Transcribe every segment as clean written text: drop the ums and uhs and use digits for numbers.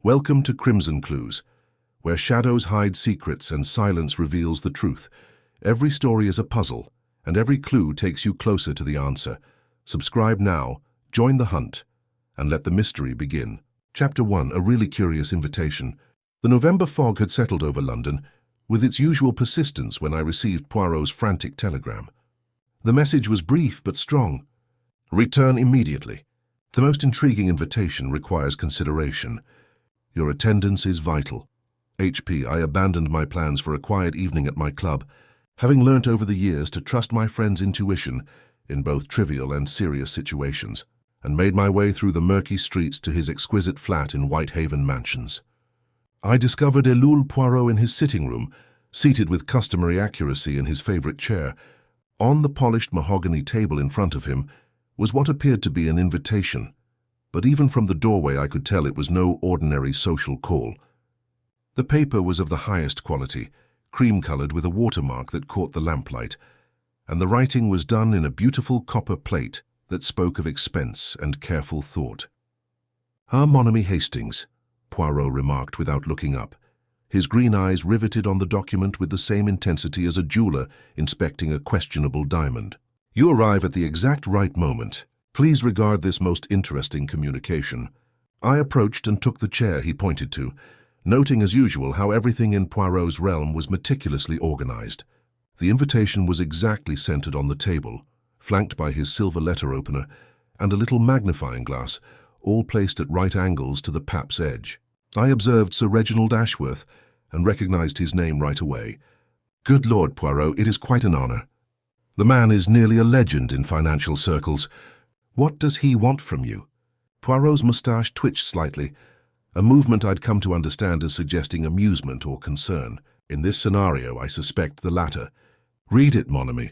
Welcome to Crimson Clues, where shadows hide secrets and silence reveals the truth. Every story is a puzzle, and every clue takes you closer to the answer. Subscribe now, join the hunt, and let the mystery begin. Chapter 1, A Really Curious Invitation. The November fog had settled over London, with its usual persistence when I received Poirot's frantic telegram. The message was brief but strong. Return immediately. The most intriguing invitation requires consideration. Your attendance is vital. HP, I abandoned my plans for a quiet evening at my club, having learnt over the years to trust my friend's intuition in both trivial and serious situations, and made my way through the murky streets to his exquisite flat in Whitehaven Mansions. I discovered Hercule Poirot in his sitting room, seated with customary accuracy in his favourite chair. On the polished mahogany table in front of him was what appeared to be an invitation, but even from the doorway I could tell it was no ordinary social call. The paper was of the highest quality, cream-coloured with a watermark that caught the lamplight, and the writing was done in a beautiful copper plate that spoke of expense and careful thought. "Ah, mon ami Hastings," Poirot remarked without looking up, his green eyes riveted on the document with the same intensity as a jeweller inspecting a questionable diamond. "You arrive at the exact right moment. Please regard this most interesting communication." I approached and took the chair he pointed to, noting as usual how everything in Poirot's realm was meticulously organized. The invitation was exactly centered on the table, flanked by his silver letter opener and a little magnifying glass, all placed at right angles to the pap's edge. I observed Sir Reginald Ashworth and recognized his name right away. "Good Lord, Poirot, it is quite an honor. The man is nearly a legend in financial circles. What does he want from you?" Poirot's moustache twitched slightly, a movement I'd come to understand as suggesting amusement or concern. In this scenario, I suspect the latter. "Read it, mon ami,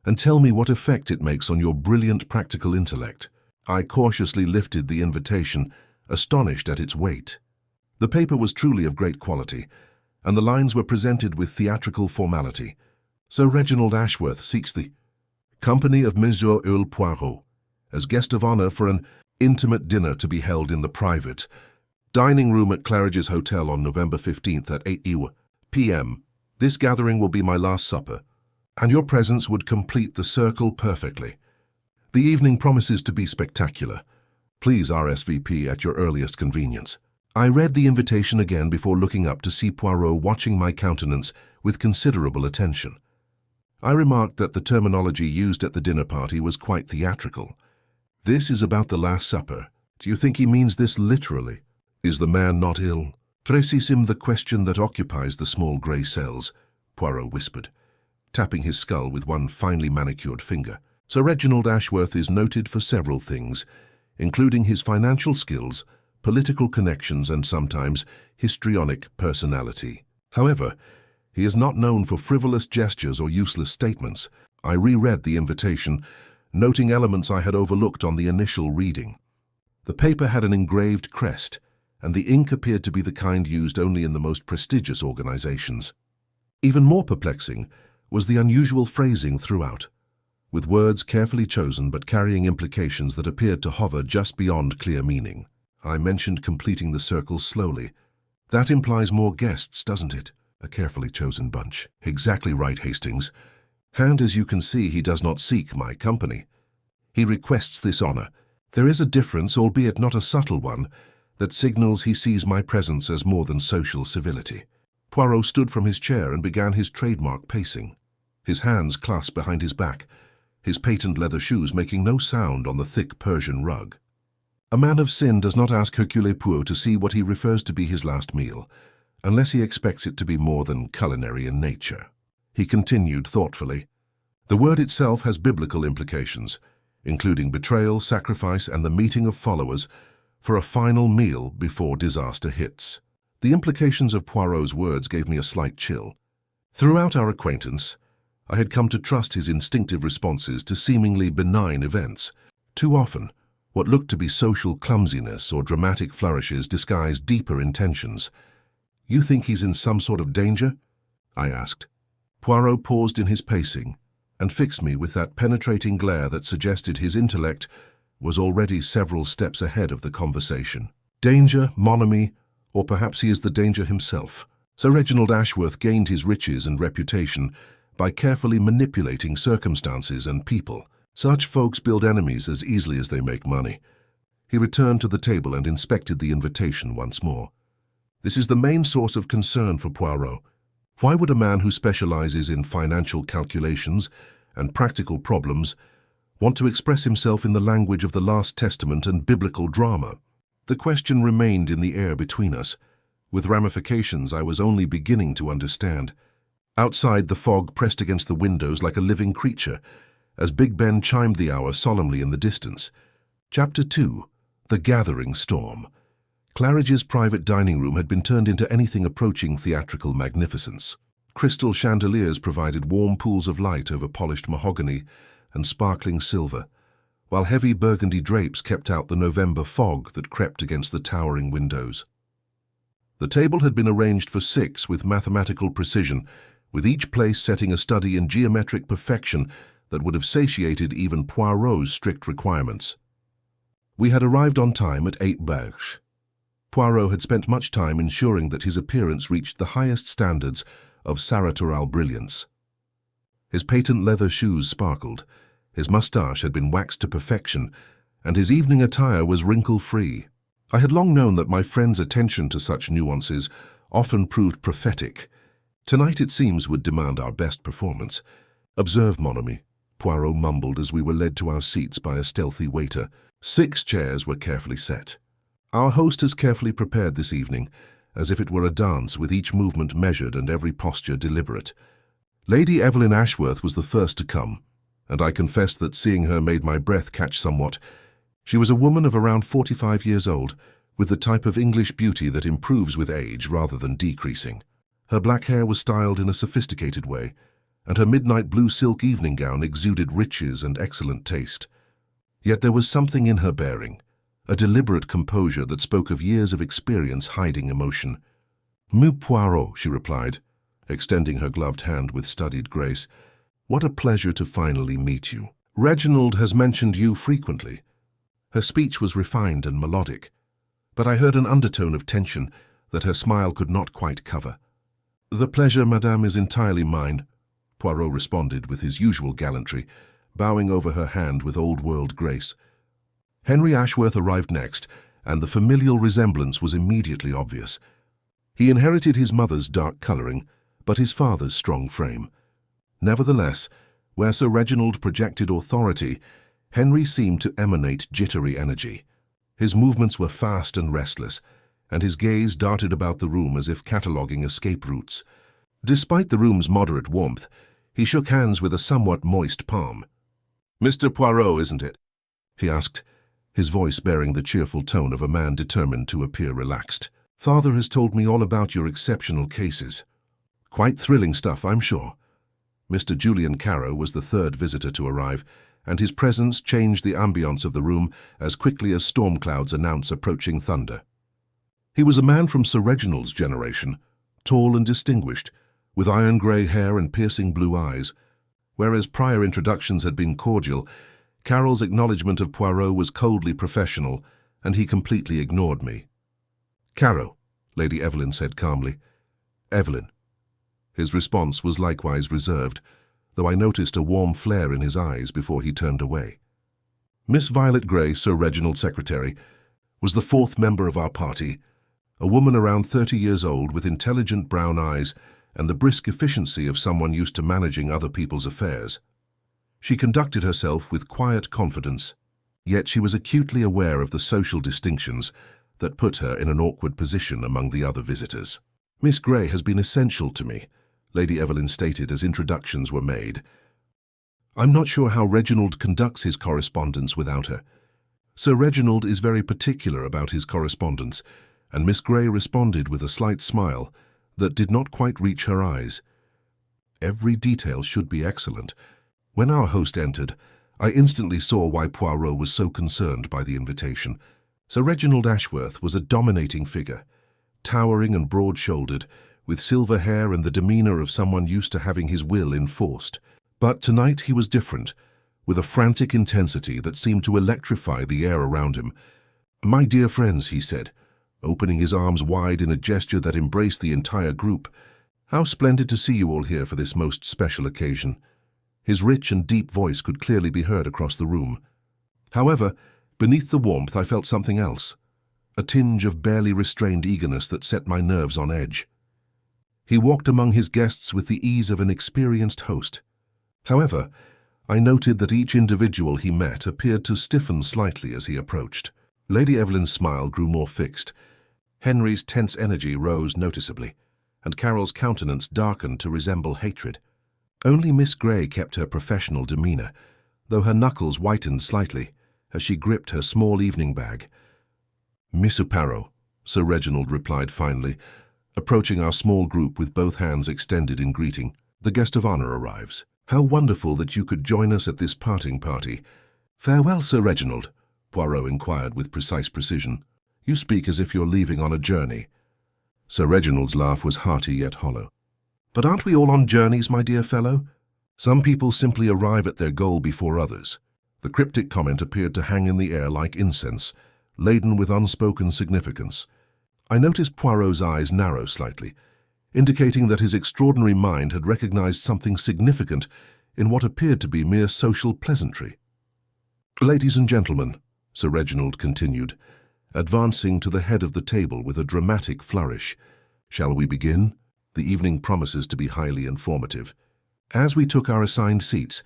and tell me what effect it makes on your brilliant practical intellect." I cautiously lifted the invitation, astonished at its weight. The paper was truly of great quality, and the lines were presented with theatrical formality. "Sir Reginald Ashworth seeks the company of Monsieur Hercule Poirot as guest of honor for an intimate dinner to be held in the private dining room at Claridge's Hotel on November 15th at 8 p.m. This gathering will be my last supper, and your presence would complete the circle perfectly. The evening promises to be spectacular. Please RSVP at your earliest convenience." I read the invitation again before looking up to see Poirot watching my countenance with considerable attention. I remarked that the terminology used at the dinner party was quite theatrical. "This is about the Last Supper. Do you think he means this literally? Is the man not ill?" "Précisement the question that occupies the small grey cells," Poirot whispered, tapping his skull with one finely manicured finger. "Sir Reginald Ashworth is noted for several things, including his financial skills, political connections, and sometimes histrionic personality. However, he is not known for frivolous gestures or useless statements." I reread the invitation, noting elements I had overlooked on the initial reading. The paper had an engraved crest, and the ink appeared to be the kind used only in the most prestigious organizations. Even more perplexing was the unusual phrasing throughout, with words carefully chosen but carrying implications that appeared to hover just beyond clear meaning. I mentioned completing the circle slowly. "That implies more guests, doesn't it?" "A carefully chosen bunch." "Exactly right, Hastings. And as you can see, he does not seek my company. He requests this honor. There is a difference, albeit not a subtle one, that signals he sees my presence as more than social civility." Poirot stood from his chair and began his trademark pacing, his hands clasped behind his back, his patent leather shoes making no sound on the thick Persian rug. A man of sin does not ask Hercule Poirot to see what he refers to be his last meal, unless he expects it to be more than culinary in nature. He continued thoughtfully. "The word itself has biblical implications, including betrayal, sacrifice, and the meeting of followers for a final meal before disaster hits." The implications of Poirot's words gave me a slight chill. Throughout our acquaintance, I had come to trust his instinctive responses to seemingly benign events. Too often, what looked to be social clumsiness or dramatic flourishes disguised deeper intentions. "You think he's in some sort of danger?" I asked. Poirot paused in his pacing and fixed me with that penetrating glare that suggested his intellect was already several steps ahead of the conversation. "Danger, mon ami, Or perhaps he is the danger himself. Sir Reginald Ashworth gained his riches and reputation by carefully manipulating circumstances and people. Such folks build enemies as easily as they make money. He returned to the table and inspected the invitation once more. This is the main source of concern for Poirot. Why would a man who specializes in financial calculations and practical problems want to express himself in the language of the Last Testament and biblical drama? The question remained in the air between us, with ramifications I was only beginning to understand. Outside, the fog pressed against the windows like a living creature, as Big Ben chimed the hour solemnly in the distance. Chapter 2. The Gathering Storm. Claridge's private dining room had been turned into anything approaching theatrical magnificence. Crystal chandeliers provided warm pools of light over polished mahogany and sparkling silver, while heavy burgundy drapes kept out the November fog that crept against the towering windows. The table had been arranged for 6 with mathematical precision, with each place setting a study in geometric perfection that would have satiated even Poirot's strict requirements. We had arrived on time at 8 Berge. Poirot had spent much time ensuring that his appearance reached the highest standards of saratoral brilliance. His patent leather shoes sparkled, his moustache had been waxed to perfection, and his evening attire was wrinkle-free. I had long known that my friend's attention to such nuances often proved prophetic. Tonight, it seems, would demand our best performance. "Observe, mon ami," Poirot mumbled as we were led to our seats by a stealthy waiter. 6 chairs were carefully set. Our host has carefully prepared this evening, as if it were a dance, with each movement measured and every posture deliberate. Lady Evelyn Ashworth was the first to come, and I confess that seeing her made my breath catch somewhat. She was a woman of around 45 years old, with the type of English beauty that improves with age rather than decreasing. Her black hair was styled in a sophisticated way, and her midnight blue silk evening gown exuded riches and excellent taste. Yet there was something in her bearing, a deliberate composure that spoke of years of experience hiding emotion. "Monsieur Poirot," she replied, extending her gloved hand with studied grace. "What a pleasure to finally meet you. Reginald has mentioned you frequently." Her speech was refined and melodic, but I heard an undertone of tension that her smile could not quite cover. "The pleasure, madame, is entirely mine," Poirot responded with his usual gallantry, bowing over her hand with old-world grace. Henry Ashworth arrived next, and the familial resemblance was immediately obvious. He inherited his mother's dark colouring, but his father's strong frame. Nevertheless, where Sir Reginald projected authority, Henry seemed to emanate jittery energy. His movements were fast and restless, and his gaze darted about the room as if cataloguing escape routes. Despite the room's moderate warmth, he shook hands with a somewhat moist palm. "Mr. Poirot, isn't it?" he asked, his voice bearing the cheerful tone of a man determined to appear relaxed. "Father has told me all about your exceptional cases. Quite thrilling stuff, I'm sure." Mr. Julian Carew was the third visitor to arrive, and his presence changed the ambience of the room as quickly as storm clouds announce approaching thunder. He was a man from Sir Reginald's generation, tall and distinguished, with iron-grey hair and piercing blue eyes. Whereas prior introductions had been cordial, Carroll's acknowledgement of Poirot was coldly professional, and he completely ignored me. "Carew," Lady Evelyn said calmly. "Evelyn." His response was likewise reserved, though I noticed a warm flare in his eyes before he turned away. Miss Violet Grey, Sir Reginald's secretary, was the 4th member of our party, a woman around 30 years old with intelligent brown eyes and the brisk efficiency of someone used to managing other people's affairs. She conducted herself with quiet confidence, yet she was acutely aware of the social distinctions that put her in an awkward position among the other visitors. "Miss Grey has been essential to me," Lady Evelyn stated as introductions were made. "I'm not sure how Reginald conducts his correspondence without her. Sir Reginald is very particular about his correspondence, and Miss Grey responded with a slight smile that did not quite reach her eyes. Every detail should be excellent. When our host entered, I instantly saw why Poirot was so concerned by the invitation. Sir Reginald Ashworth was a dominating figure, towering and broad-shouldered, with silver hair and the demeanour of someone used to having his will enforced. But tonight he was different, with a frantic intensity that seemed to electrify the air around him. "My dear friends," he said, opening his arms wide in a gesture that embraced the entire group. "How splendid to see you all here for this most special occasion." His rich and deep voice could clearly be heard across the room. However, beneath the warmth I felt something else, a tinge of barely restrained eagerness that set my nerves on edge. He walked among his guests with the ease of an experienced host. However, I noted that each individual he met appeared to stiffen slightly as he approached. Lady Evelyn's smile grew more fixed. Henry's tense energy rose noticeably, and Carol's countenance darkened to resemble hatred. Only Miss Grey kept her professional demeanour, though her knuckles whitened slightly as she gripped her small evening bag. "Miss Poirot," Sir Reginald replied finally, approaching our small group with both hands extended in greeting. "The guest of honour arrives. How wonderful that you could join us at this parting party." "Farewell, Sir Reginald," Poirot inquired with precise precision. "You speak as if you're leaving on a journey." Sir Reginald's laugh was hearty yet hollow. "But aren't we all on journeys, my dear fellow? Some people simply arrive at their goal before others." The cryptic comment appeared to hang in the air like incense, laden with unspoken significance. I noticed Poirot's eyes narrow slightly, indicating that his extraordinary mind had recognized something significant in what appeared to be mere social pleasantry. "Ladies and gentlemen," Sir Reginald continued, advancing to the head of the table with a dramatic flourish, "shall we begin? The evening promises to be highly informative." As we took our assigned seats,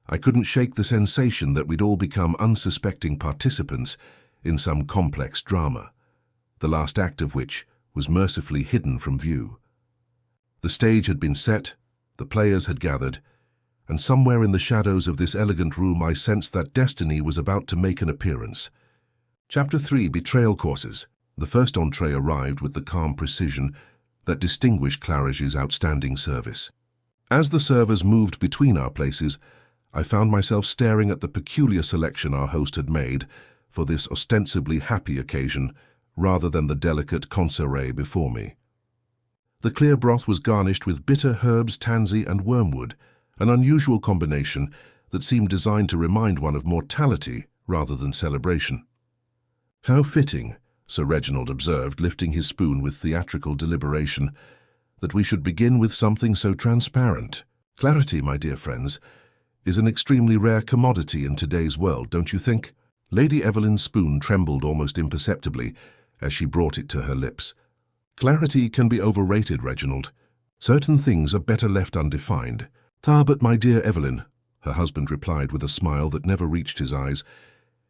I couldn't shake the sensation that we'd all become unsuspecting participants in some complex drama, the last act of which was mercifully hidden from view. The stage had been set, the players had gathered, and somewhere in the shadows of this elegant room I sensed that destiny was about to make an appearance. Chapter 3: Betrayal Courses. The first entree arrived with the calm precision that distinguished Claridge's outstanding service. As the servers moved between our places, I found myself staring at the peculiar selection our host had made for this ostensibly happy occasion, rather than the delicate consommé before me. The clear broth was garnished with bitter herbs, tansy, and wormwood, an unusual combination that seemed designed to remind one of mortality rather than celebration. "How fitting," Sir Reginald observed, lifting his spoon with theatrical deliberation, "that we should begin with something so transparent. Clarity, my dear friends, is an extremely rare commodity in today's world, don't you think?" Lady Evelyn's spoon trembled almost imperceptibly as she brought it to her lips. "Clarity can be overrated, Reginald. Certain things are better left undefined." "Ah, but my dear Evelyn," her husband replied with a smile that never reached his eyes,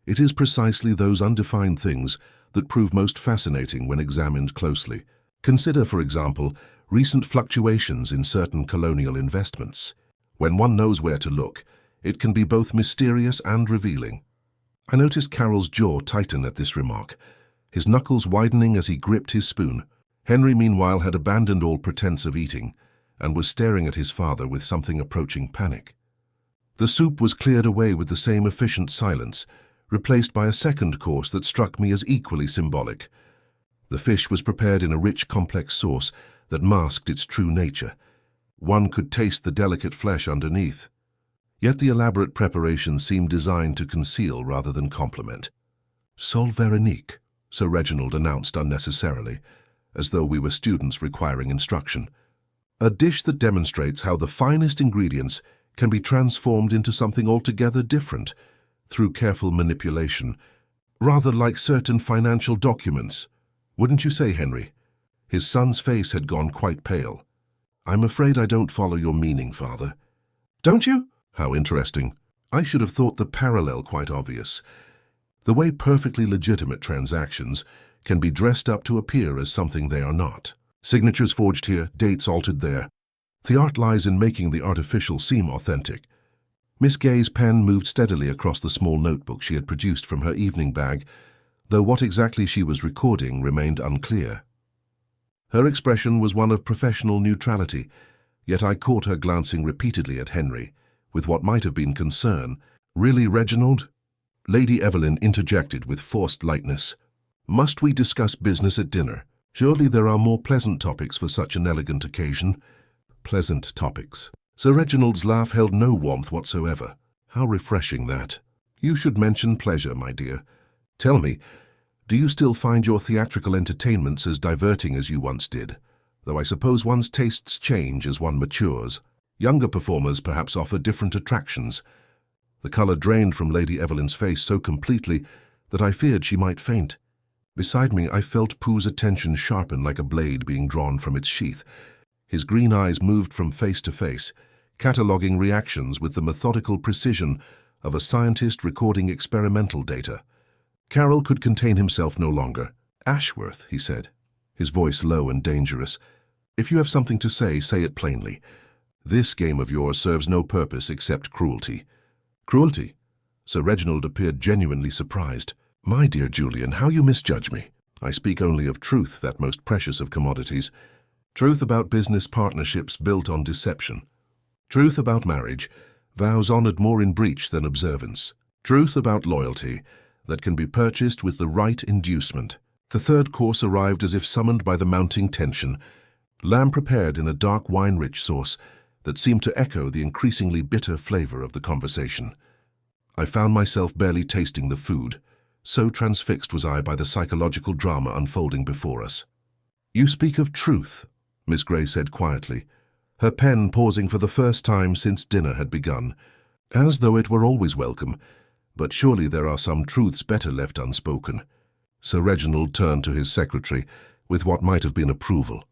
"it is precisely those undefined things that prove most fascinating when examined closely. Consider, for example, recent fluctuations in certain colonial investments. When one knows where to look, it can be both mysterious and revealing." I noticed Carol's jaw tighten at this remark, his knuckles widening as he gripped his spoon. Henry, meanwhile, had abandoned all pretense of eating and was staring at his father with something approaching panic. The soup was cleared away with the same efficient silence, replaced by a second course that struck me as equally symbolic. The fish was prepared in a rich, complex sauce that masked its true nature. One could taste the delicate flesh underneath. Yet the elaborate preparation seemed designed to conceal rather than complement. "Sol Veronique," Sir Reginald announced unnecessarily, as though we were students requiring instruction. "A dish that demonstrates how the finest ingredients can be transformed into something altogether different through careful manipulation, rather like certain financial documents. Wouldn't you say, Henry?" His son's face had gone quite pale. "I'm afraid I don't follow your meaning, father." "Don't you? How interesting. I should have thought the parallel quite obvious. The way perfectly legitimate transactions can be dressed up to appear as something they are not. Signatures forged here, dates altered there. The art lies in making the artificial seem authentic." Miss Gay's pen moved steadily across the small notebook she had produced from her evening bag, though what exactly she was recording remained unclear. Her expression was one of professional neutrality, yet I caught her glancing repeatedly at Henry, with what might have been concern. "Really, Reginald?" Lady Evelyn interjected with forced lightness. "Must we discuss business at dinner? Surely there are more pleasant topics for such an elegant occasion." Pleasant topics. Sir Reginald's laugh held no warmth whatsoever. "How refreshing that. You should mention pleasure, my dear. Tell me, Do you still find your theatrical entertainments as diverting as you once did? Though I suppose one's tastes change as one matures. Younger performers perhaps offer different attractions. The colour drained from Lady Evelyn's face so completely that I feared she might faint. Beside me, I felt Pooh's attention sharpen like a blade being drawn from its sheath. His green eyes moved from face to face, cataloguing reactions with the methodical precision of a scientist recording experimental data. Carroll could contain himself no longer. "Ashworth," he said, his voice low and dangerous. "If you have something to say, say it plainly. This game of yours serves no purpose except cruelty." "Cruelty?" Sir Reginald appeared genuinely surprised. "My dear Julian, how you misjudge me. I speak only of truth, that most precious of commodities. Truth about business partnerships built on deception. Truth about marriage, vows honored more in breach than observance. Truth about loyalty, that can be purchased with the right inducement." The third course arrived as if summoned by the mounting tension. Lamb prepared in a dark wine-rich sauce that seemed to echo the increasingly bitter flavor of the conversation. I found myself barely tasting the food, so transfixed was I by the psychological drama unfolding before us. "You speak of truth," Miss Grey said quietly, her pen pausing for the first time since dinner had begun, as though it were always welcome. "But surely there are some truths better left unspoken." Sir Reginald turned to his secretary with what might have been approval.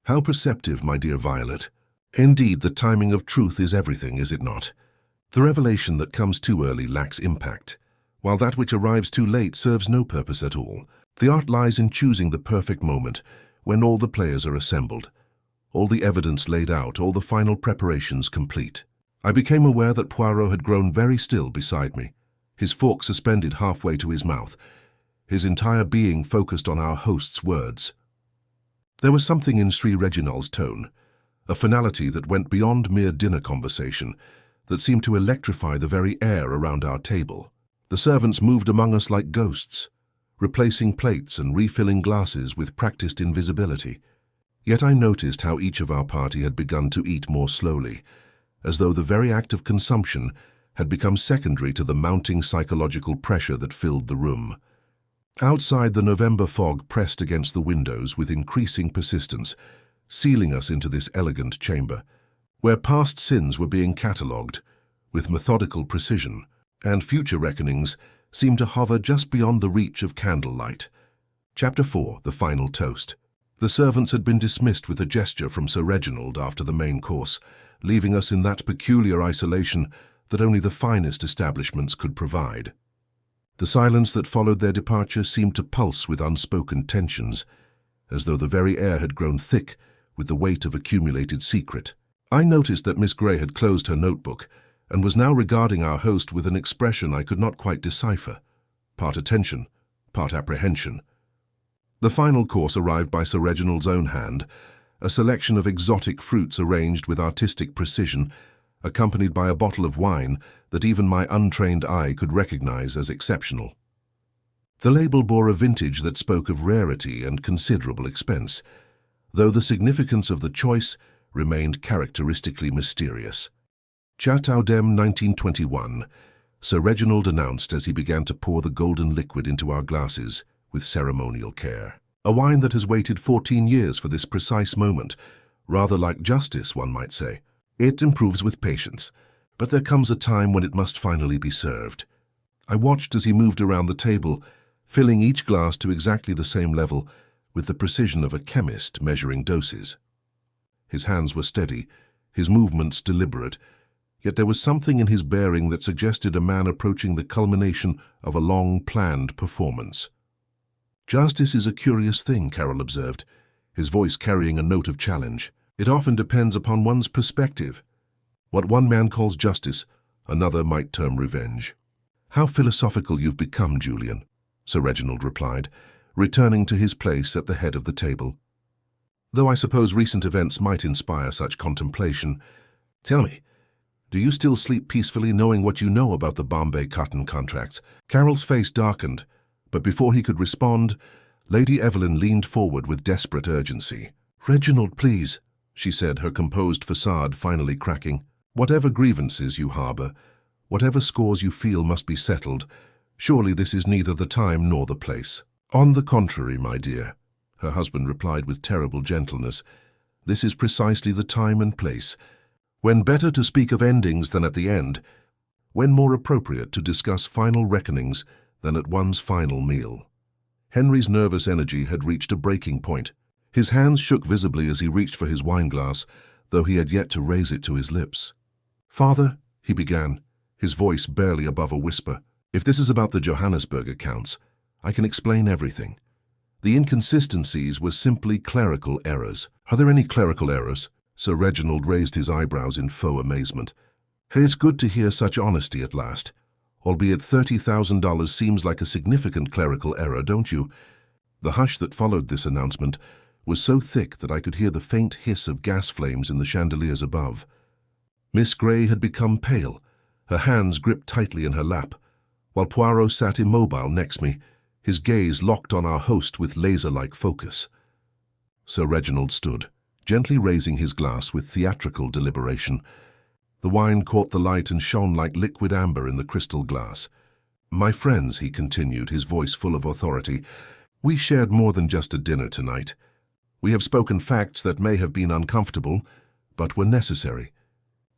"How perceptive, my dear Violet. Indeed, the timing of truth is everything, is it not? The revelation that comes too early lacks impact, while that which arrives too late serves no purpose at all. The art lies in choosing the perfect moment, when all the players are assembled, all the evidence laid out, all the final preparations complete." I became aware that Poirot had grown very still beside me, his fork suspended halfway to his mouth, his entire being focused on our host's words. There was something in Sir Reginald's tone, a finality that went beyond mere dinner conversation, that seemed to electrify the very air around our table. The servants moved among us like ghosts, replacing plates and refilling glasses with practiced invisibility. Yet I noticed how each of our party had begun to eat more slowly, as though the very act of consumption had become secondary to the mounting psychological pressure that filled the room. Outside, the November fog pressed against the windows with increasing persistence, sealing us into this elegant chamber, where past sins were being catalogued with methodical precision, and future reckonings seemed to hover just beyond the reach of candlelight. Chapter 4, The Final Toast. The servants had been dismissed with a gesture from Sir Reginald after the main course, leaving us in that peculiar isolation that only the finest establishments could provide. The silence that followed their departure seemed to pulse with unspoken tensions, as though the very air had grown thick with the weight of accumulated secret. I noticed that Miss Grey had closed her notebook and was now regarding our host with an expression I could not quite decipher, part attention, part apprehension. The final course arrived by Sir Reginald's own hand, a selection of exotic fruits arranged with artistic precision, accompanied by a bottle of wine that even my untrained eye could recognize as exceptional. The label bore a vintage that spoke of rarity and considerable expense, though the significance of the choice remained characteristically mysterious. Chateau d'Em 1921, Sir Reginald announced as he began to pour the golden liquid into our glasses with ceremonial care. "A wine that has waited 14 years for this precise moment, rather like justice, one might say. It improves with patience, but there comes a time when it must finally be served." I watched as he moved around the table, filling each glass to exactly the same level with the precision of a chemist measuring doses. His hands were steady, his movements deliberate, yet there was something in his bearing that suggested a man approaching the culmination of a long-planned performance. "Justice is a curious thing," Carroll observed, his voice carrying a note of challenge. "It often depends upon one's perspective. What one man calls justice, another might term revenge." "How philosophical you've become, Julian," Sir Reginald replied, returning to his place at the head of the table. "Though I suppose recent events might inspire such contemplation. Tell me, do you still sleep peacefully knowing what you know about the Bombay cotton contracts?" Carroll's face darkened, but before he could respond, Lady Evelyn leaned forward with desperate urgency. "Reginald, please," she said, her composed facade finally cracking. "Whatever grievances you harbor, whatever scores you feel must be settled, surely this is neither the time nor the place." "On the contrary, my dear," her husband replied with terrible gentleness, "this is precisely the time and place, when better to speak of endings than at the end, when more appropriate to discuss final reckonings than at one's final meal." Henry's nervous energy had reached a breaking point. His hands shook visibly as he reached for his wineglass, though he had yet to raise it to his lips. "Father," he began, his voice barely above a whisper, "if this is about the Johannesburg accounts, I can explain everything. The inconsistencies were simply clerical errors." "Are there any clerical errors?" Sir Reginald raised his eyebrows in faux amazement. "Hey, it's good to hear such honesty at last. Albeit $30,000 seems like a significant clerical error, don't you?" The hush that followed this announcement was so thick that I could hear the faint hiss of gas flames in the chandeliers above. Miss Grey had become pale, her hands gripped tightly in her lap, while Poirot sat immobile next me, his gaze locked on our host with laser-like focus. Sir Reginald stood, gently raising his glass with theatrical deliberation. The wine caught the light and shone like liquid amber in the crystal glass. "My friends," he continued, his voice full of authority, "we shared more than just a dinner tonight. We have spoken facts that may have been uncomfortable, but were necessary.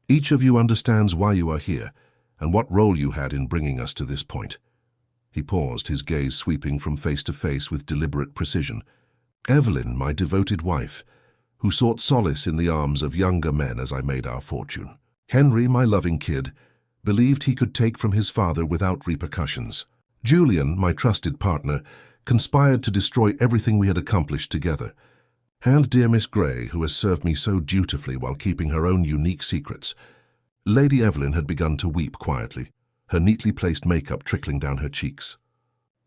Each of you understands why you are here, and what role you had in bringing us to this point." He paused, his gaze sweeping from face to face with deliberate precision. "Evelyn, my devoted wife, who sought solace in the arms of younger men as I made our fortune. Henry, my loving kid, believed he could take from his father without repercussions. Julian, my trusted partner, conspired to destroy everything we had accomplished together. And dear Miss Grey, who has served me so dutifully while keeping her own unique secrets." Lady Evelyn had begun to weep quietly, her neatly placed makeup trickling down her cheeks.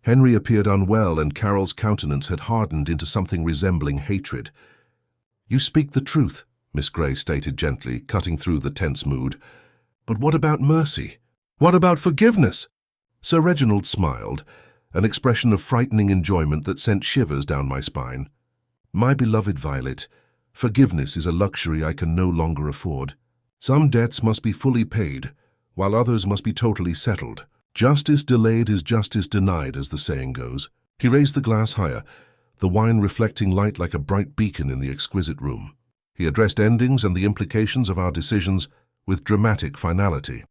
Henry appeared unwell, and Carol's countenance had hardened into something resembling hatred. "You speak the truth," Miss Grey stated gently, cutting through the tense mood. "But what about mercy? What about forgiveness?" Sir Reginald smiled, an expression of frightening enjoyment that sent shivers down my spine. "My beloved Violet, forgiveness is a luxury I can no longer afford. Some debts must be fully paid, while others must be totally settled. Justice delayed is justice denied, as the saying goes." He raised the glass higher, the wine reflecting light like a bright beacon in the exquisite room. He addressed endings and the implications of our decisions with dramatic finality.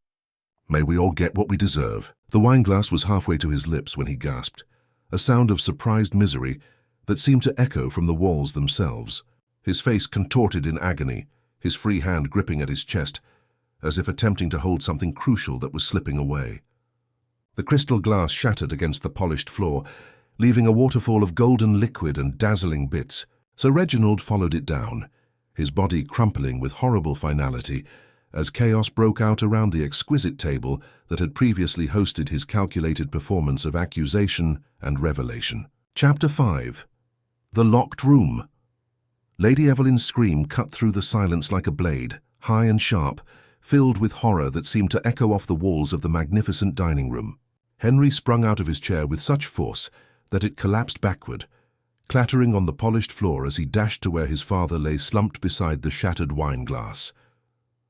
"May we all get what we deserve." The wineglass was halfway to his lips when he gasped, a sound of surprised misery that seemed to echo from the walls themselves. His face contorted in agony, his free hand gripping at his chest, as if attempting to hold something crucial that was slipping away. The crystal glass shattered against the polished floor, leaving a waterfall of golden liquid and dazzling bits. Sir Reginald followed it down, his body crumpling with horrible finality, as chaos broke out around the exquisite table that had previously hosted his calculated performance of accusation and revelation. Chapter 5. The Locked Room. Lady Evelyn's scream cut through the silence like a blade, high and sharp, filled with horror that seemed to echo off the walls of the magnificent dining room. Henry sprung out of his chair with such force that it collapsed backward, clattering on the polished floor as he dashed to where his father lay slumped beside the shattered wine-glass.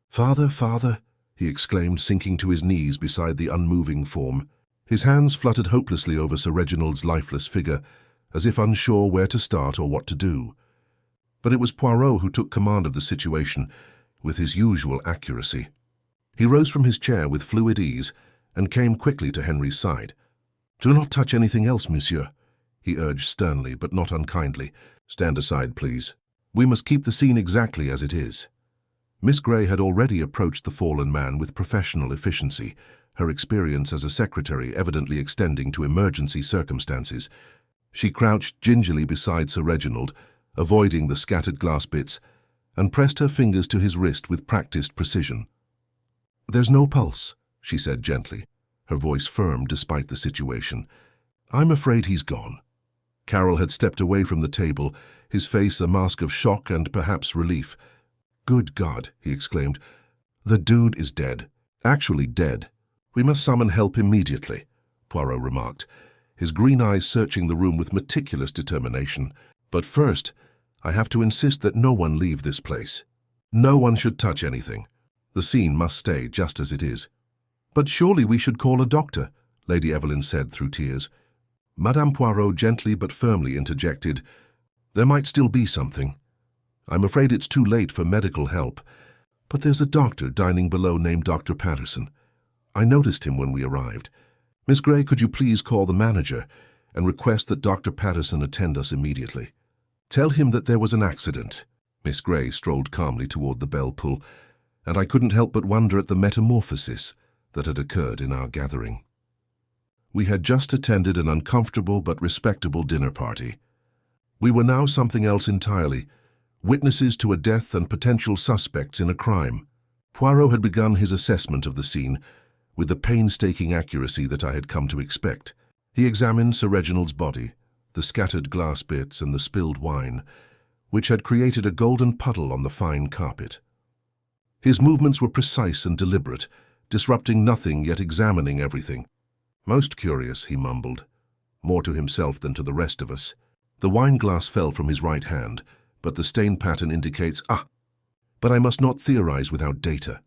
"Father, father," he exclaimed, sinking to his knees beside the unmoving form. His hands fluttered hopelessly over Sir Reginald's lifeless figure, as if unsure where to start or what to do. But it was Poirot who took command of the situation with his usual accuracy. He rose from his chair with fluid ease and came quickly to Henry's side. "Do not touch anything else, monsieur," he urged sternly but not unkindly. "Stand aside, please. We must keep the scene exactly as it is." Miss Grey had already approached the fallen man with professional efficiency, her experience as a secretary evidently extending to emergency circumstances. She crouched gingerly beside Sir Reginald, avoiding the scattered glass bits, and pressed her fingers to his wrist with practiced precision. "There's no pulse," she said gently, her voice firm despite the situation. "I'm afraid he's gone." Carol had stepped away from the table, his face a mask of shock and perhaps relief. "Good God," he exclaimed. "The dude is dead. Actually dead. We must summon help immediately," Poirot remarked, his green eyes searching the room with meticulous determination. "But first, I have to insist that no one leave this place. No one should touch anything. The scene must stay just as it is." "But surely we should call a doctor," Lady Evelyn said through tears. Madame Poirot gently but firmly interjected, "There might still be something. I'm afraid it's too late for medical help, but there's a doctor dining below named Dr. Patterson. I noticed him when we arrived. Miss Gray, could you please call the manager and request that Dr. Patterson attend us immediately? Tell him that there was an accident." Miss Gray strolled calmly toward the bell pull, and I couldn't help but wonder at the metamorphosis that had occurred in our gathering. We had just attended an uncomfortable but respectable dinner party. We were now something else entirely, witnesses to a death and potential suspects in a crime. Poirot had begun his assessment of the scene with the painstaking accuracy that I had come to expect. He examined Sir Reginald's body, the scattered glass bits and the spilled wine, which had created a golden puddle on the fine carpet. His movements were precise and deliberate, disrupting nothing yet examining everything. "Most curious," he mumbled, more to himself than to the rest of us. The wine glass fell from his right hand, but the stain pattern indicates, But I must not theorize without data.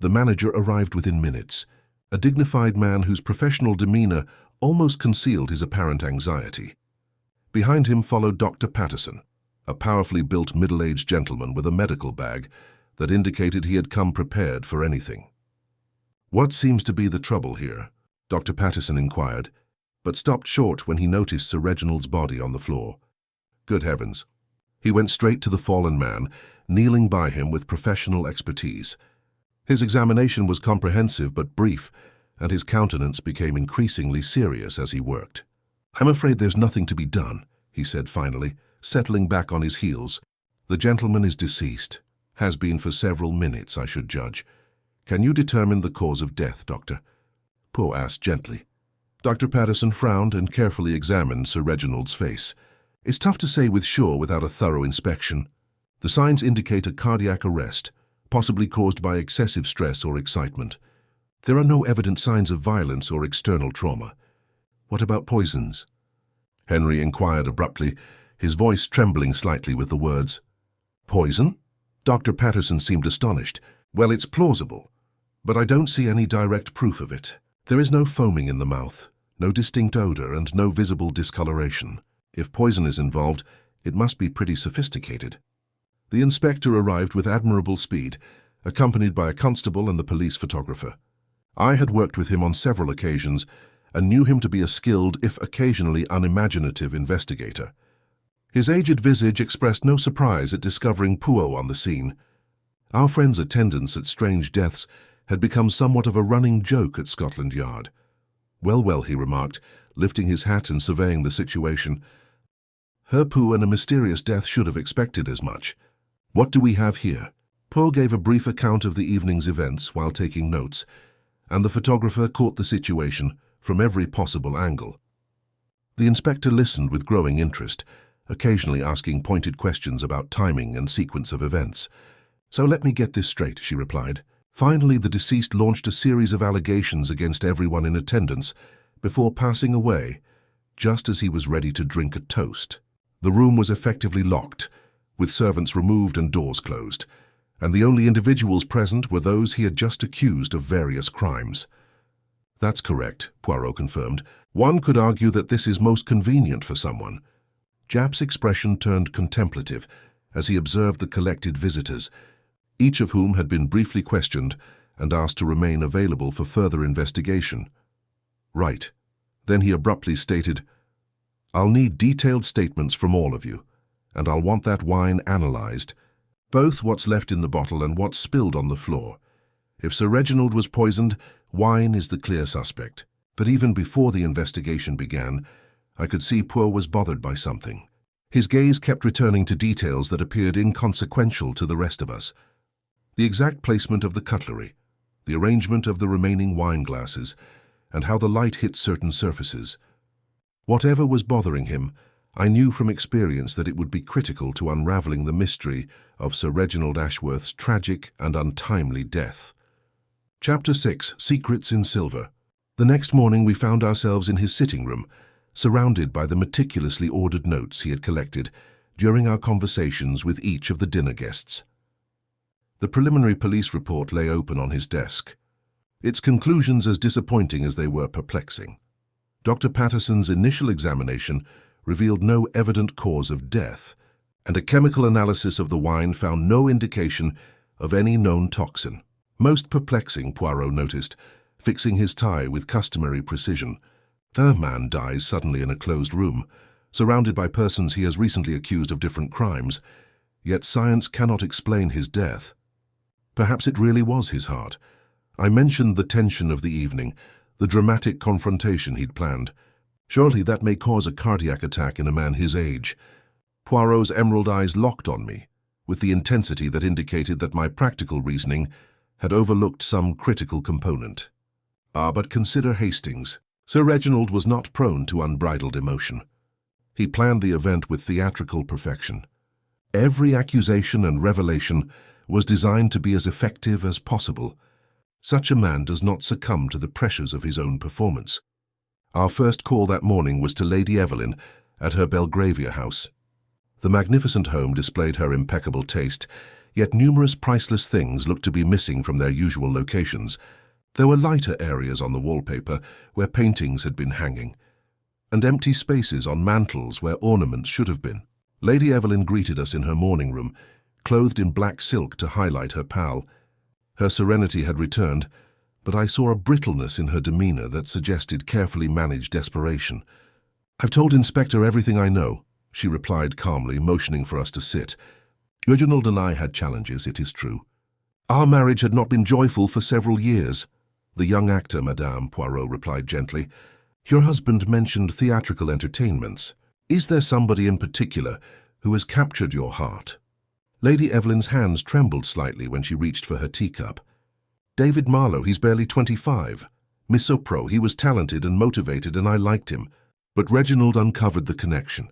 The manager arrived within minutes, a dignified man whose professional demeanor almost concealed his apparent anxiety. Behind him followed Dr. Patterson, a powerfully built middle-aged gentleman with a medical bag that indicated he had come prepared for anything. "What seems to be the trouble here?" Dr. Patterson inquired, but stopped short when he noticed Sir Reginald's body on the floor. Good heavens. He went straight to the fallen man, kneeling by him with professional expertise. His examination was comprehensive but brief, and his countenance became increasingly serious as he worked. "I'm afraid there's nothing to be done," he said finally, settling back on his heels. "The gentleman is deceased. Has been for several minutes, I should judge. Can you determine the cause of death, Doctor?" Poe asked gently. Dr. Patterson frowned and carefully examined Sir Reginald's face. "It's tough to say with sure without a thorough inspection. The signs indicate a cardiac arrest, possibly caused by excessive stress or excitement. There are no evident signs of violence or external trauma." "What about poisons?" Henry inquired abruptly, his voice trembling slightly with the words. "Poison?" Dr. Patterson seemed astonished. "Well, it's plausible, but I don't see any direct proof of it. There is no foaming in the mouth, no distinct odor, and no visible discoloration. If poison is involved, it must be pretty sophisticated." The inspector arrived with admirable speed, accompanied by a constable and the police photographer. I had worked with him on several occasions and knew him to be a skilled, if occasionally unimaginative, investigator. His aged visage expressed no surprise at discovering Poirot on the scene. Our friend's attendance at strange deaths had become somewhat of a running joke at Scotland Yard. Well, he remarked, lifting his hat and surveying the situation. "Hercule and a mysterious death should have expected as much. What do we have here?" Poe gave a brief account of the evening's events while taking notes, and the photographer caught the situation from every possible angle. The inspector listened with growing interest, occasionally asking pointed questions about timing and sequence of events. "So let me get this straight," she replied. "Finally, the deceased launched a series of allegations against everyone in attendance before passing away, just as he was ready to drink a toast. The room was effectively locked, with servants removed and doors closed, and the only individuals present were those he had just accused of various crimes." "That's correct," Poirot confirmed. "One could argue that this is most convenient for someone." Japp's expression turned contemplative as he observed the collected visitors, each of whom had been briefly questioned and asked to remain available for further investigation. "Right." Then he abruptly stated, "I'll need detailed statements from all of you, and I'll want that wine analyzed, both what's left in the bottle and what's spilled on the floor. If Sir Reginald was poisoned, wine is the clear suspect. But even before the investigation began, I could see Poirot was bothered by something. His gaze kept returning to details that appeared inconsequential to the rest of us. The exact placement of the cutlery, the arrangement of the remaining wine glasses, and how the light hit certain surfaces. Whatever was bothering him, I knew from experience that it would be critical to unraveling the mystery of Sir Reginald Ashworth's tragic and untimely death. Chapter 6. Secrets in Silver. The next morning we found ourselves in his sitting room, surrounded by the meticulously ordered notes he had collected during our conversations with each of the dinner guests. The preliminary police report lay open on his desk, its conclusions as disappointing as they were perplexing. Dr. Patterson's initial examination revealed no evident cause of death, and a chemical analysis of the wine found no indication of any known toxin. Most perplexing, Poirot noticed, fixing his tie with customary precision. The man dies suddenly in a closed room, surrounded by persons he has recently accused of different crimes, yet science cannot explain his death. Perhaps it really was his heart. I mentioned the tension of the evening, the dramatic confrontation he'd planned. Surely that may cause a cardiac attack in a man his age. Poirot's emerald eyes locked on me, with the intensity that indicated that my practical reasoning had overlooked some critical component. But consider Hastings. Sir Reginald was not prone to unbridled emotion. He planned the event with theatrical perfection. Every accusation and revelation was designed to be as effective as possible. Such a man does not succumb to the pressures of his own performance. Our first call that morning was to Lady Evelyn at her Belgravia house. The magnificent home displayed her impeccable taste, yet numerous priceless things looked to be missing from their usual locations. There were lighter areas on the wallpaper where paintings had been hanging, and empty spaces on mantels where ornaments should have been. Lady Evelyn greeted us in her morning room, clothed in black silk to highlight her pall. Her serenity had returned, but I saw a brittleness in her demeanor that suggested carefully managed desperation. "I've told Inspector everything I know," she replied calmly, motioning for us to sit. "Reginald and I had challenges, it is true. Our marriage had not been joyful for several years." "The young actor, Madame," Poirot replied gently. "Your husband mentioned theatrical entertainments. Is there somebody in particular who has captured your heart?" Lady Evelyn's hands trembled slightly when she reached for her teacup. "David Marlowe, he's barely 25. Miss Opro, he was talented and motivated and I liked him. But Reginald uncovered the connection.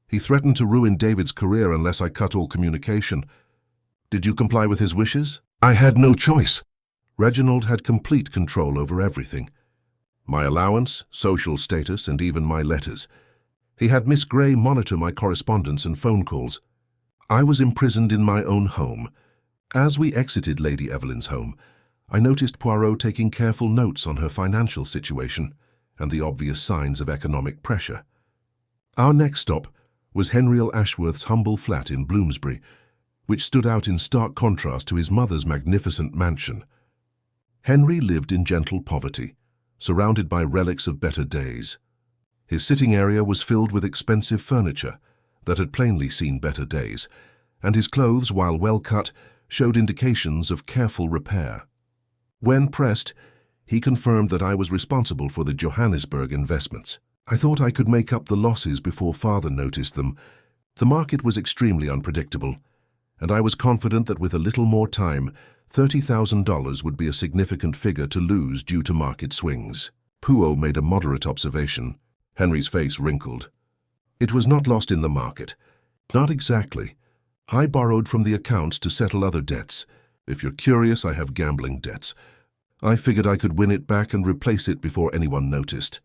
He threatened to ruin David's career unless I cut all communication. Did you comply with his wishes?" "I had no choice." Reginald had complete control over everything. My allowance, social status, and even my letters. He had Miss Gray monitor my correspondence and phone calls. I was imprisoned in my own home. As we exited Lady Evelyn's home, I noticed Poirot taking careful notes on her financial situation and the obvious signs of economic pressure. Our next stop was Henriel Ashworth's humble flat in Bloomsbury, which stood out in stark contrast to his mother's magnificent mansion. Henry lived in gentle poverty, surrounded by relics of better days. His sitting area was filled with expensive furniture that had plainly seen better days, and his clothes, while well cut, showed indications of careful repair. When pressed, he confirmed that I was responsible for the Johannesburg investments. I thought I could make up the losses before father noticed them. The market was extremely unpredictable, and I was confident that with a little more time, $30,000 would be a significant figure to lose due to market swings. Poirot made a moderate observation. Henry's face wrinkled. "It was not lost in the market." "Not exactly. I borrowed from the accounts to settle other debts. If you're curious, I have gambling debts. I figured I could win it back and replace it before anyone noticed."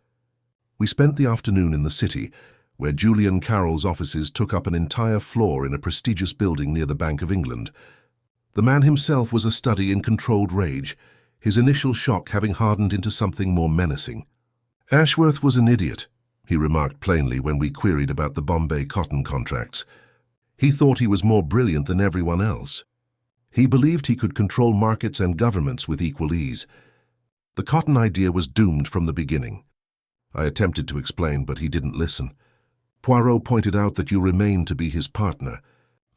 We spent the afternoon in the city, where Julian Carroll's offices took up an entire floor in a prestigious building near the Bank of England. The man himself was a study in controlled rage, his initial shock having hardened into something more menacing. "Ashworth was an idiot," he remarked plainly when we queried about the Bombay cotton contracts. "He thought he was more brilliant than everyone else. He believed he could control markets and governments with equal ease. The cotton idea was doomed from the beginning." I attempted to explain, but he didn't listen. Poirot pointed out that you remained to be his partner.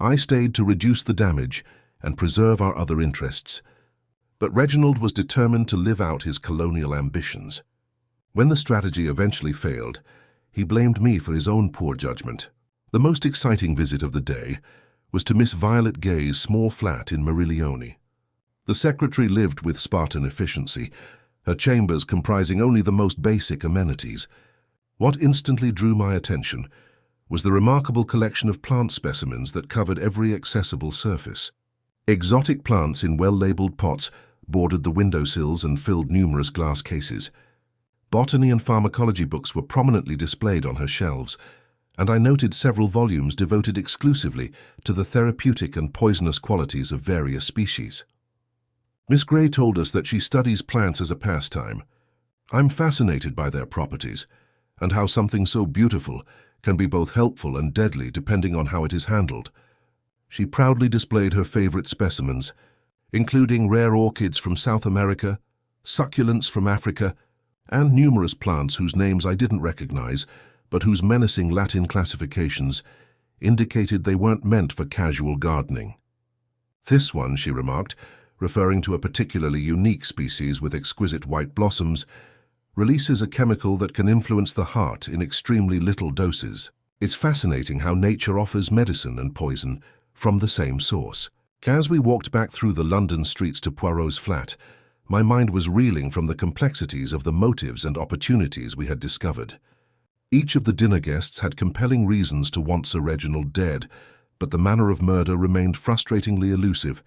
I stayed to reduce the damage and preserve our other interests. But Reginald was determined to live out his colonial ambitions. When the strategy eventually failed, he blamed me for his own poor judgment. The most exciting visit of the day was to Miss Violet Gay's small flat in Meriglione. The secretary lived with Spartan efficiency, her chambers comprising only the most basic amenities. What instantly drew my attention was the remarkable collection of plant specimens that covered every accessible surface. Exotic plants in well-labeled pots bordered the windowsills and filled numerous glass cases. Botany and pharmacology books were prominently displayed on her shelves, and I noted several volumes devoted exclusively to the therapeutic and poisonous qualities of various species. Miss Gray told us that she studies plants as a pastime. I'm fascinated by their properties. and how something so beautiful can be both helpful and deadly depending on how it is handled. She proudly displayed her favorite specimens, including rare orchids from South America, succulents from Africa, and numerous plants whose names I didn't recognize, but whose menacing Latin classifications indicated they weren't meant for casual gardening. "This one," she remarked, referring to a particularly unique species with exquisite white blossoms, releases a chemical that can influence the heart in extremely little doses. It's fascinating how nature offers medicine and poison from the same source. As we walked back through the London streets to Poirot's flat, my mind was reeling from the complexities of the motives and opportunities we had discovered. Each of the dinner guests had compelling reasons to want Sir Reginald dead, but the manner of murder remained frustratingly elusive.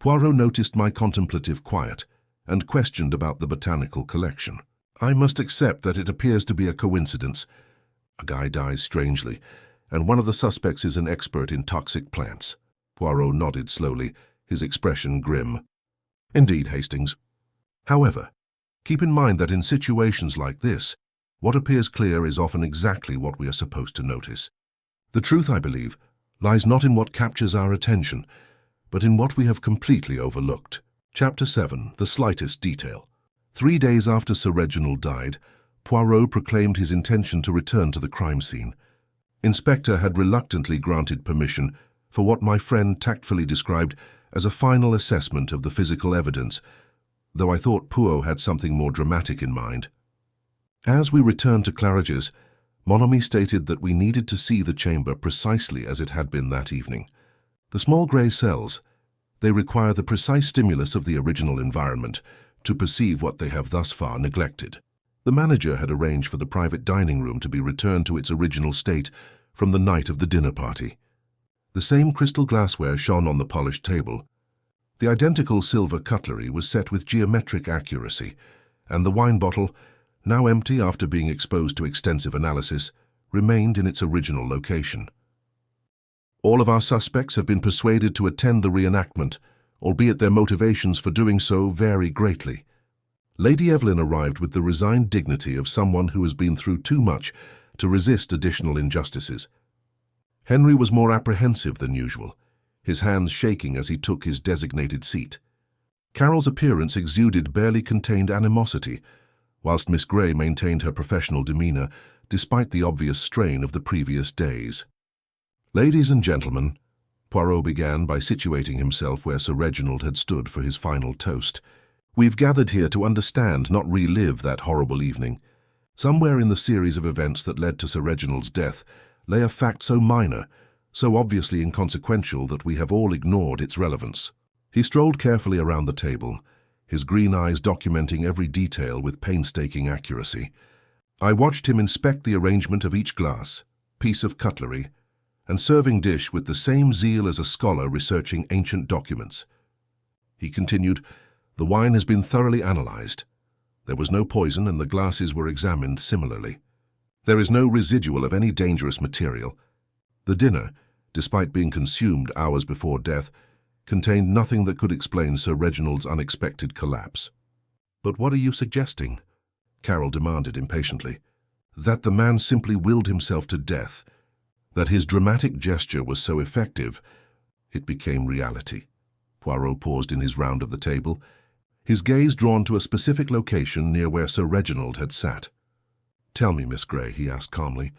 Poirot noticed my contemplative quiet and questioned about the botanical collection. "I must accept that it appears to be a coincidence. A guy dies strangely, and one of the suspects is an expert in toxic plants." Poirot nodded slowly, his expression grim. "Indeed, Hastings. However, keep in mind that in situations like this, what appears clear is often exactly what we are supposed to notice. The truth, I believe, lies not in what captures our attention, but in what we have completely overlooked." Chapter 7. The Slightest Detail. 3 days after Sir Reginald died, Poirot proclaimed his intention to return to the crime scene. Inspector had reluctantly granted permission for what my friend tactfully described as a final assessment of the physical evidence, though I thought Poirot had something more dramatic in mind. As we returned to Claridge's, Mon Ami stated that we needed to see the chamber precisely as it had been that evening. The small grey cells, they require the precise stimulus of the original environment to perceive what they have thus far neglected. The manager had arranged for the private dining room to be returned to its original state from the night of the dinner party. The same crystal glassware shone on the polished table. The identical silver cutlery was set with geometric accuracy, and the wine bottle, now empty after being exposed to extensive analysis, remained in its original location. All of our suspects have been persuaded to attend the reenactment, albeit their motivations for doing so vary greatly. Lady Evelyn arrived with the resigned dignity of someone who has been through too much to resist additional injustices. Henry was more apprehensive than usual, his hands shaking as he took his designated seat. Carol's appearance exuded barely contained animosity, whilst Miss Grey maintained her professional demeanour despite the obvious strain of the previous days. "Ladies and gentlemen," Poirot began by situating himself where Sir Reginald had stood for his final toast, "we've gathered here to understand, not relive, that horrible evening. Somewhere in the series of events that led to Sir Reginald's death lay a fact so minor, so obviously inconsequential that we have all ignored its relevance." He strolled carefully around the table, his green eyes documenting every detail with painstaking accuracy. I watched him inspect the arrangement of each glass, piece of cutlery, and serving dish with the same zeal as a scholar researching ancient documents. He continued, "The wine has been thoroughly analyzed. There was no poison and the glasses were examined similarly. There is no residual of any dangerous material. The dinner, despite being consumed hours before death, contained nothing that could explain Sir Reginald's unexpected collapse." "But what are you suggesting?" Carol demanded impatiently. "That the man simply willed himself to death, that his dramatic gesture was so effective, it became reality." Poirot paused in his round of the table, his gaze drawn to a specific location near where Sir Reginald had sat. "Tell me, Miss Grey," he asked calmly.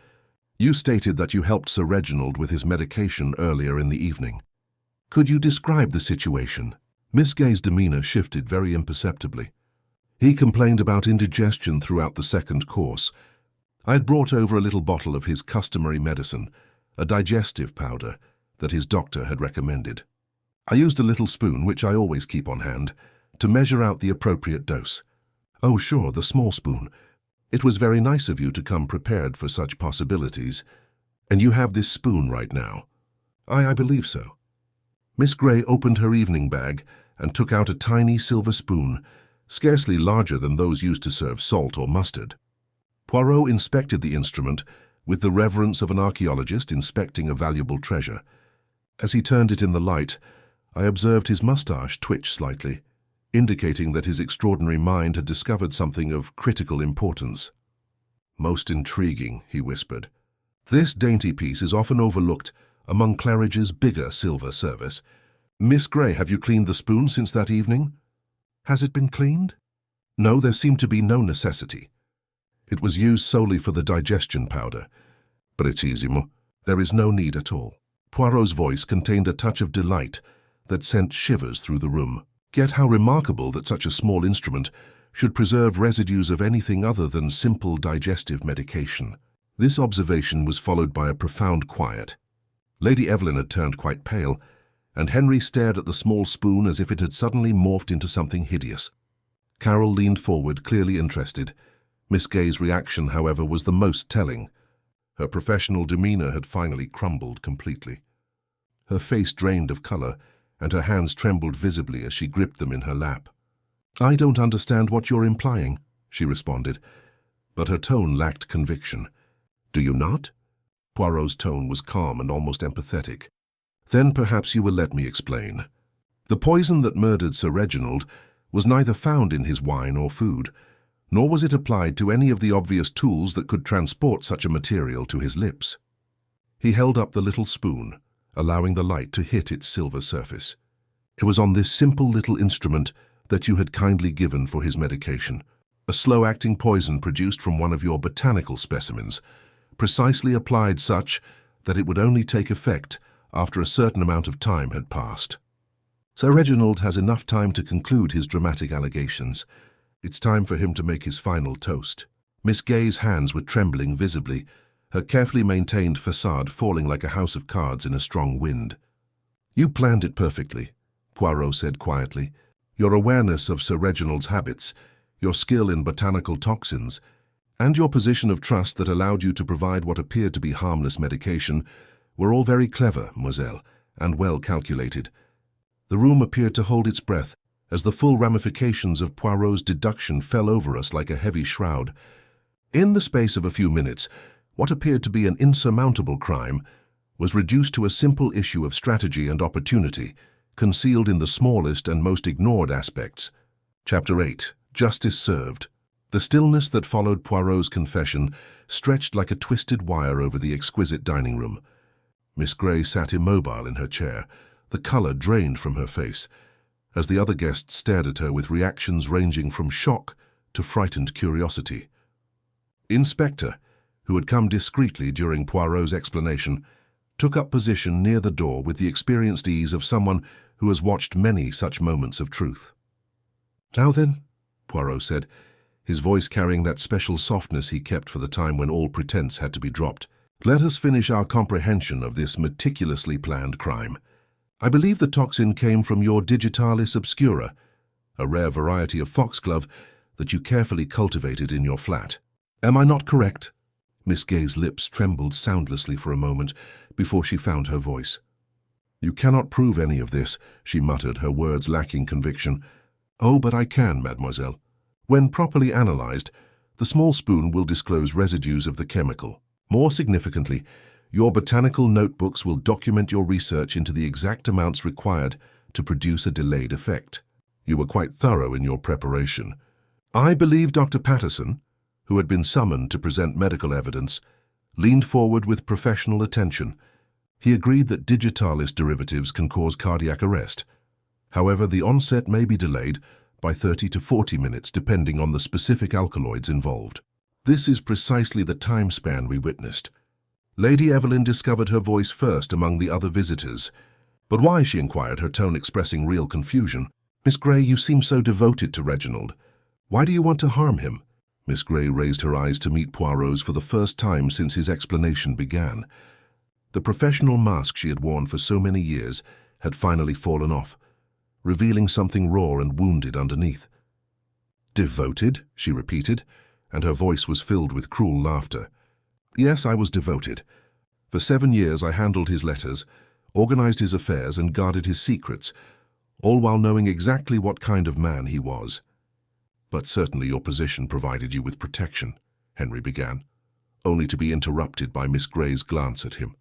"You stated that you helped Sir Reginald with his medication earlier in the evening. Could you describe the situation?" Miss Grey's demeanour shifted very imperceptibly. "He complained about indigestion throughout the second course. I had brought over a little bottle of his customary medicine, a digestive powder that his doctor had recommended. I used a little spoon, which I always keep on hand, to measure out the appropriate dose." "Oh, sure, the small spoon. It was very nice of you to come prepared for such possibilities. And you have this spoon right now?" I believe so." Miss Grey opened her evening bag and took out a tiny silver spoon, scarcely larger than those used to serve salt or mustard. Poirot inspected the instrument with the reverence of an archaeologist inspecting a valuable treasure. As he turned it in the light, I observed his moustache twitch slightly, indicating that his extraordinary mind had discovered something of critical importance. Most intriguing, he whispered. This dainty piece is often overlooked among Claridge's bigger silver service. Miss Grey, have you cleaned the spoon since that evening? Has it been cleaned? No, there seemed to be no necessity. It was used solely for the digestion powder. Precisimo. There is no need at all. Poirot's voice contained a touch of delight that sent shivers through the room. Yet how remarkable that such a small instrument should preserve residues of anything other than simple digestive medication. This observation was followed by a profound quiet. Lady Evelyn had turned quite pale, and Henry stared at the small spoon as if it had suddenly morphed into something hideous. Carol leaned forward, clearly interested. Miss Gay's reaction, however, was the most telling. Her professional demeanor had finally crumbled completely. Her face drained of color, and her hands trembled visibly as she gripped them in her lap. I don't understand what you're implying, she responded, but her tone lacked conviction. Do you not? Poirot's tone was calm and almost empathetic. Then perhaps you will let me explain. The poison that murdered Sir Reginald was neither found in his wine or food, nor was it applied to any of the obvious tools that could transport such a material to his lips. He held up the little spoon, allowing the light to hit its silver surface. It was on this simple little instrument that you had kindly given for his medication, a slow-acting poison produced from one of your botanical specimens, precisely applied such that it would only take effect after a certain amount of time had passed. Sir Reginald has enough time to conclude his dramatic allegations. It's time for him to make his final toast. Miss Gay's hands were trembling visibly, her carefully maintained facade falling like a house of cards in a strong wind. You planned it perfectly, Poirot said quietly. Your awareness of Sir Reginald's habits, your skill in botanical toxins, and your position of trust that allowed you to provide what appeared to be harmless medication were all very clever, mademoiselle, and well calculated. The room appeared to hold its breath as the full ramifications of Poirot's deduction fell over us like a heavy shroud. In the space of a few minutes, what appeared to be an insurmountable crime was reduced to a simple issue of strategy and opportunity, concealed in the smallest and most ignored aspects. Chapter 8. Justice Served. The stillness that followed Poirot's confession stretched like a twisted wire over the exquisite dining room. Miss Grey sat immobile in her chair, the color drained from her face, as the other guests stared at her with reactions ranging from shock to frightened curiosity. Inspector, who had come discreetly during Poirot's explanation, took up position near the door with the experienced ease of someone who has watched many such moments of truth. Now then, Poirot said, his voice carrying that special softness he kept for the time when all pretense had to be dropped, let us finish our comprehension of this meticulously planned crime. I believe the toxin came from your digitalis obscura, a rare variety of foxglove that you carefully cultivated in your flat. Am I not correct? Miss Gay's lips trembled soundlessly for a moment before she found her voice. You cannot prove any of this, she muttered, her words lacking conviction. Oh, but I can, mademoiselle. When properly analyzed, the small spoon will disclose residues of the chemical. More significantly, your botanical notebooks will document your research into the exact amounts required to produce a delayed effect. You were quite thorough in your preparation. I believe Dr. Patterson, who had been summoned to present medical evidence, leaned forward with professional attention. He agreed that digitalis derivatives can cause cardiac arrest. However, the onset may be delayed by 30 to 40 minutes depending on the specific alkaloids involved. This is precisely the time span we witnessed. Lady Evelyn discovered her voice first among the other visitors. But why, she inquired, her tone expressing real confusion. Miss Grey, you seem so devoted to Reginald. Why do you want to harm him? Miss Grey raised her eyes to meet Poirot's for the first time since his explanation began. The professional mask she had worn for so many years had finally fallen off, revealing something raw and wounded underneath. Devoted, she repeated, and her voice was filled with cruel laughter. Yes, I was devoted. For 7 years I handled his letters, organized his affairs and guarded his secrets, all while knowing exactly what kind of man he was. But certainly your position provided you with protection, Henry began, only to be interrupted by Miss Grey's glance at him.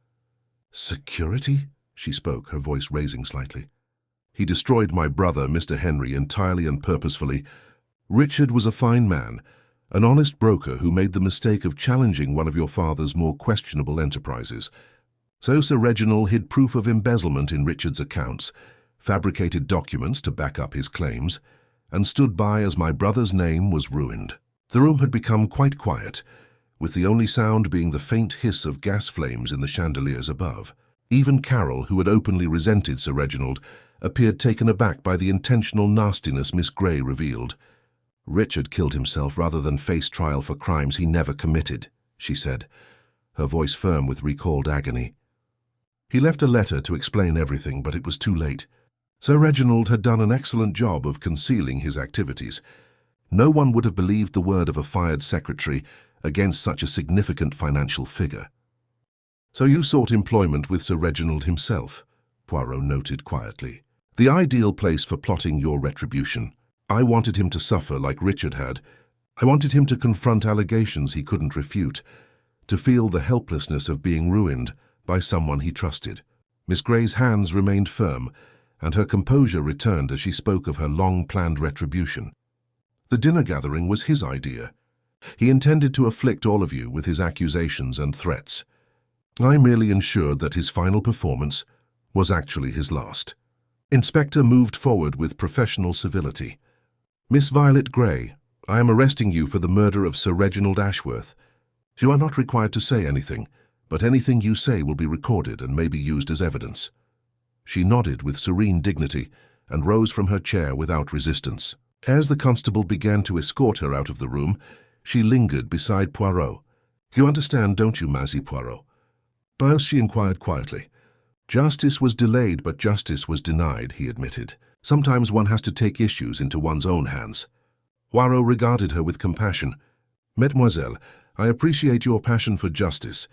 Security? She spoke, her voice raising slightly. He destroyed my brother, Mr. Henry, entirely and purposefully. Richard was a fine man, An honest broker who made the mistake of challenging one of your father's more questionable enterprises. So Sir Reginald hid proof of embezzlement in Richard's accounts, fabricated documents to back up his claims, and stood by as my brother's name was ruined. The room had become quite quiet, with the only sound being the faint hiss of gas flames in the chandeliers above. Even Carol, who had openly resented Sir Reginald, appeared taken aback by the intentional nastiness Miss Grey revealed. "Richard killed himself rather than face trial for crimes he never committed," she said, her voice firm with recalled agony. "He left a letter to explain everything, but it was too late. Sir Reginald had done an excellent job of concealing his activities. No one would have believed the word of a fired secretary against such a significant financial figure." "So you sought employment with Sir Reginald himself," Poirot noted quietly. "The ideal place for plotting your retribution. I wanted him to suffer like Richard had. I wanted him to confront allegations he couldn't refute, to feel the helplessness of being ruined by someone he trusted." Miss Grey's hands remained firm, and her composure returned as she spoke of her long-planned retribution. "The dinner gathering was his idea. He intended to afflict all of you with his accusations and threats. I merely ensured that his final performance was actually his last." Inspector moved forward with professional civility. "Miss Violet Grey, I am arresting you for the murder of Sir Reginald Ashworth. You are not required to say anything, but anything you say will be recorded and may be used as evidence." She nodded with serene dignity and rose from her chair without resistance. As the constable began to escort her out of the room, she lingered beside Poirot. "You understand, don't you, Mazie Poirot?" But she inquired quietly. "Justice was delayed, but justice was denied," he admitted. "Sometimes one has to take issues into one's own hands." Poirot regarded her with compassion. "Mademoiselle, I appreciate your passion for justice,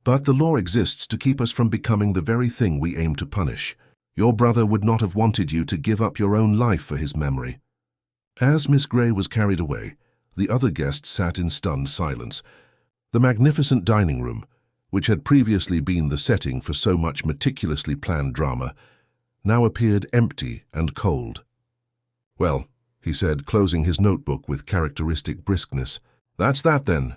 but the law exists to keep us from becoming the very thing we aim to punish. Your brother would not have wanted you to give up your own life for his memory." As Miss Grey was carried away, the other guests sat in stunned silence. The magnificent dining room, which had previously been the setting for so much meticulously planned drama, now appeared empty and cold. "Well," he said, closing his notebook with characteristic briskness. "That's that, then."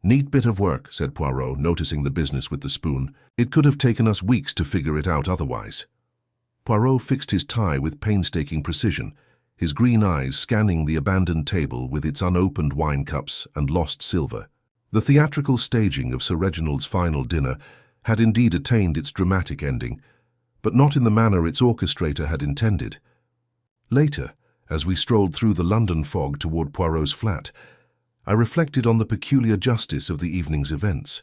"Neat bit of work," said Poirot, noticing the business with the spoon. "It could have taken us weeks to figure it out otherwise." Poirot fixed his tie with painstaking precision, his green eyes scanning the abandoned table with its unopened wine cups and lost silver. The theatrical staging of Sir Reginald's final dinner had indeed attained its dramatic ending, but not in the manner its orchestrator had intended. Later, as we strolled through the London fog toward Poirot's flat, I reflected on the peculiar justice of the evening's events.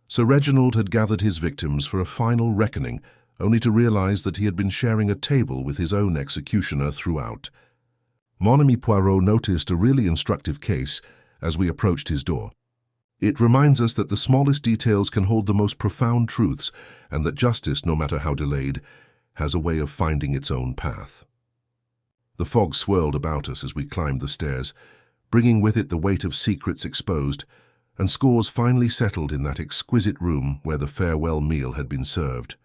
Sir Reginald had gathered his victims for a final reckoning, only to realize that he had been sharing a table with his own executioner throughout. Mon ami Poirot noticed a really instructive case as we approached his door. It reminds us that the smallest details can hold the most profound truths, and that justice, no matter how delayed, has a way of finding its own path. The fog swirled about us as we climbed the stairs, bringing with it the weight of secrets exposed, and scores finally settled in that exquisite room where the farewell meal had been served.